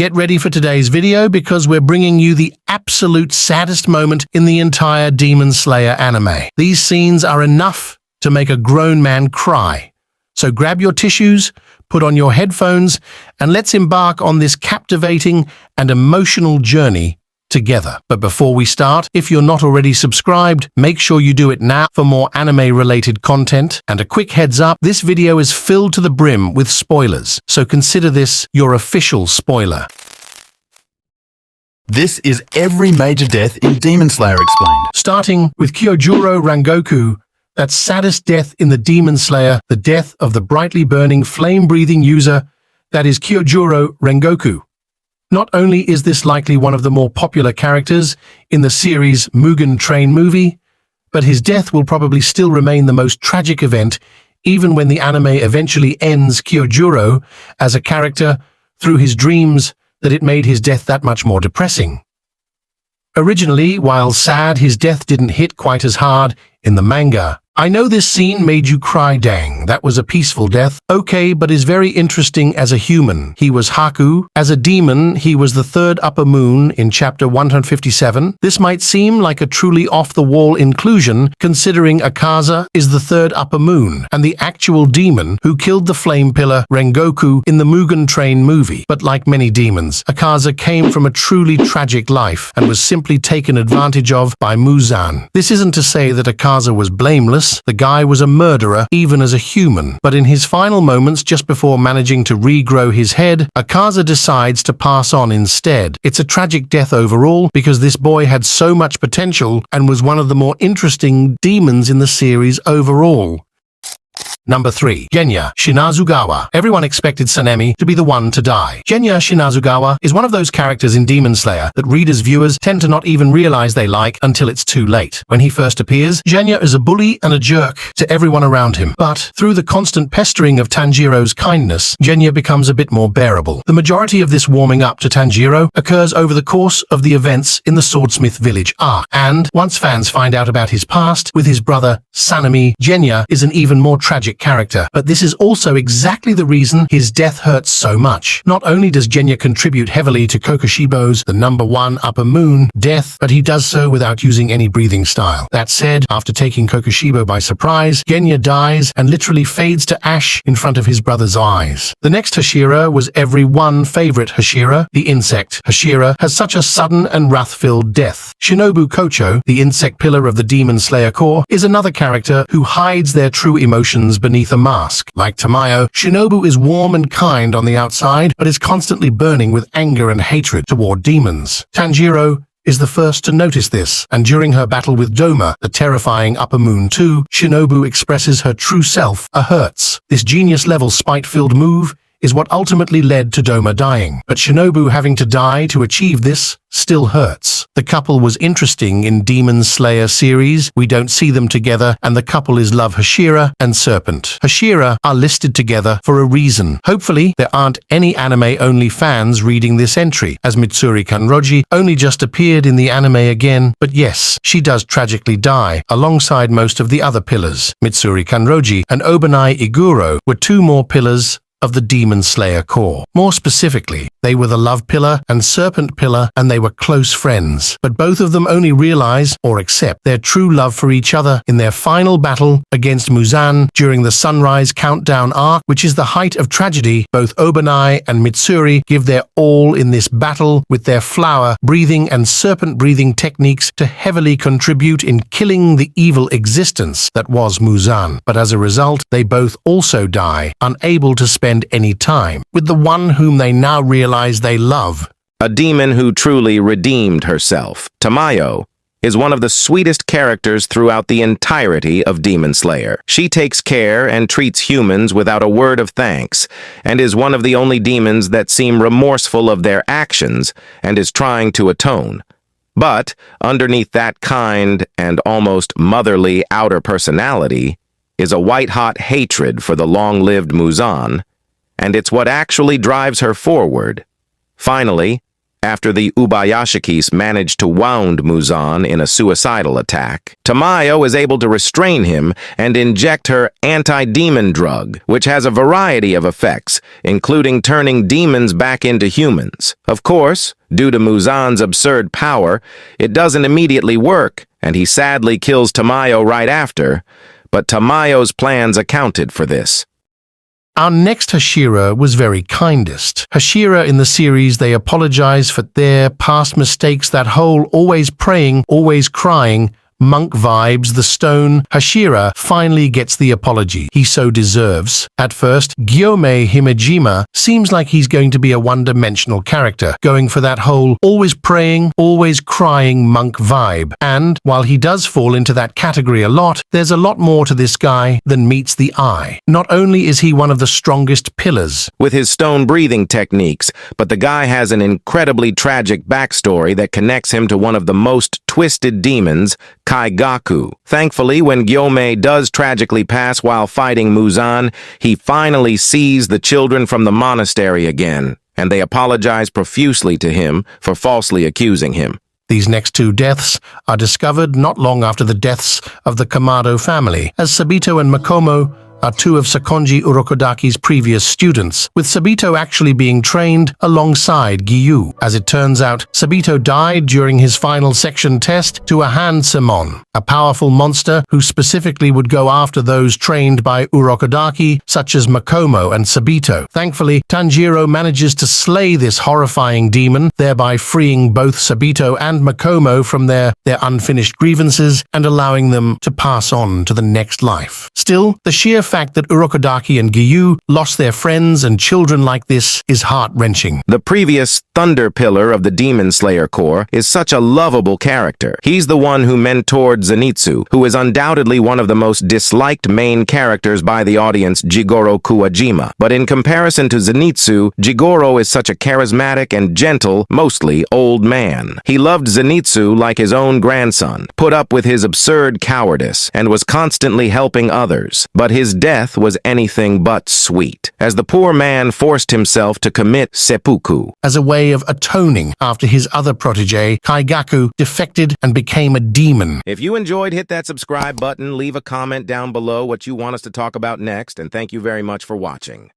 Get ready for today's video because we're bringing you the absolute saddest moment in the entire Demon Slayer anime. These scenes are enough to make a grown man cry. So grab your tissues, put on your headphones, and let's embark on this captivating and emotional journey together. But before we start, if you're not already subscribed, make sure you do it now for more anime-related content. And a quick heads up, this video is filled to the brim with spoilers, so consider this your official spoiler. This is every major death in Demon Slayer explained. Starting with Kyojuro Rengoku, that saddest death in the Demon Slayer, the death of the brightly burning, flame-breathing user, that is Kyojuro Rengoku. Not only is this likely one of the more popular characters in the series' Mugen Train movie, but his death will probably still remain the most tragic event, even when the anime eventually ends Kyojuro as a character through his dreams, that it made his death that much more depressing. Originally, while sad, his death didn't hit quite as hard in the manga. I know this scene made you cry, dang, that was a peaceful death. Okay, but is very interesting as a human. He was Haku. As a demon, he was the third upper moon in chapter 157. This might seem like a truly off-the-wall inclusion, considering Akaza is the third upper moon, and the actual demon who killed the flame pillar Rengoku in the Mugen Train movie. But like many demons, Akaza came from a truly tragic life, and was simply taken advantage of by Muzan. This isn't to say that Akaza was blameless. The guy was a murderer, even as a human. But in his final moments, just before managing to regrow his head, Akaza decides to pass on instead. It's a tragic death overall, because this boy had so much potential and was one of the more interesting demons in the series overall. Number 3. Genya Shinazugawa. Everyone expected Sanemi to be the one to die. Genya Shinazugawa is one of those characters in Demon Slayer that viewers tend to not even realize they like until it's too late. When he first appears, Genya is a bully and a jerk to everyone around him. But through the constant pestering of Tanjiro's kindness, Genya becomes a bit more bearable. The majority of this warming up to Tanjiro occurs over the course of the events in the Swordsmith Village arc. And once fans find out about his past with his brother Sanemi, Genya is an even more tragic character, but this is also exactly the reason his death hurts so much. Not only does Genya contribute heavily to Kokushibo's, the number 1 upper moon, death, but he does so without using any breathing style. That said, after taking Kokushibo by surprise, Genya dies and literally fades to ash in front of his brother's eyes. The next Hashira was everyone's favorite Hashira, the insect. Hashira has such a sudden and wrath-filled death. Shinobu Kocho, the insect pillar of the Demon Slayer Corps, is another character who hides their true emotions beneath a mask. Like Tamayo, Shinobu is warm and kind on the outside, but is constantly burning with anger and hatred toward demons. Tanjiro is the first to notice this, and during her battle with Doma, the terrifying Upper Moon 2, Shinobu expresses her true self, a hurts. This genius-level spite-filled move is what ultimately led to Doma dying. But Shinobu having to die to achieve this still hurts. The couple was interesting in Demon Slayer series. We don't see them together, and the couple is Love Hashira and Serpent. Hashira are listed together for a reason. Hopefully, there aren't any anime-only fans reading this entry, as Mitsuri Kanroji only just appeared in the anime again. But yes, she does tragically die, alongside most of the other pillars. Mitsuri Kanroji and Obanai Iguro were 2 more pillars of the Demon Slayer Corps. More specifically, they were the Love Pillar and Serpent Pillar, and they were close friends. But both of them only realize or accept their true love for each other in their final battle against Muzan during the Sunrise Countdown arc, which is the height of tragedy. Both Obanai and Mitsuri give their all in this battle with their flower-breathing and serpent-breathing techniques to heavily contribute in killing the evil existence that was Muzan. But as a result, they both also die, unable to spend any time with the one whom they now realize they love. A demon who truly redeemed herself. Tamayo is one of the sweetest characters throughout the entirety of Demon Slayer. She takes care and treats humans without a word of thanks, and is one of the only demons that seem remorseful of their actions and is trying to atone. But underneath that kind and almost motherly outer personality is a white-hot hatred for the long-lived Muzan, and it's what actually drives her forward. Finally, after the Ubayashikis managed to wound Muzan in a suicidal attack. Tamayo is able to restrain him and inject her anti-demon drug, which has a variety of effects, including turning demons back into humans. Of course, due to Muzan's absurd power, it doesn't immediately work, and he sadly kills Tamayo right after, but Tamayo's plans accounted for this. Our next Hashira was very kindest. Hashira in the series, they apologize for their past mistakes, that whole always praying, always crying, monk vibes, the stone. Hashira finally gets the apology he so deserves. At first, Gyomei Himejima seems like he's going to be a one-dimensional character, going for that whole always praying, always crying monk vibe. And while he does fall into that category a lot, there's a lot more to this guy than meets the eye. Not only is he one of the strongest pillars with his stone breathing techniques, but the guy has an incredibly tragic backstory that connects him to one of the most twisted demons, Kaigaku. Thankfully, when Gyomei does tragically pass while fighting Muzan, he finally sees the children from the monastery again, and they apologize profusely to him for falsely accusing him. These next two deaths are discovered not long after the deaths of the Kamado family, as Sabito and Makomo are two of Sakonji Urokodaki's previous students, with Sabito actually being trained alongside Gyu. As it turns out, Sabito died during his final section test to a Hansamon, a powerful monster who specifically would go after those trained by Urokodaki, such as Makomo and Sabito. Thankfully, Tanjiro manages to slay this horrifying demon, thereby freeing both Sabito and Makomo from their unfinished grievances and allowing them to pass on to the next life. Still, the sheer fact that Urokodaki and Gyu lost their friends and children like this is heart-wrenching. The previous Thunder Pillar of the Demon Slayer Corps is such a lovable character. He's the one who mentored Zenitsu, who is undoubtedly one of the most disliked main characters by the audience, Jigoro Kuwajima. But in comparison to Zenitsu, Jigoro is such a charismatic and gentle, mostly old man. He loved Zenitsu like his own grandson, put up with his absurd cowardice, and was constantly helping others. But his death was anything but sweet, as the poor man forced himself to commit seppuku as a way of atoning after his other protege, Kaigaku, defected and became a demon. If you enjoyed, hit that subscribe button, leave a comment down below what you want us to talk about next, and thank you very much for watching.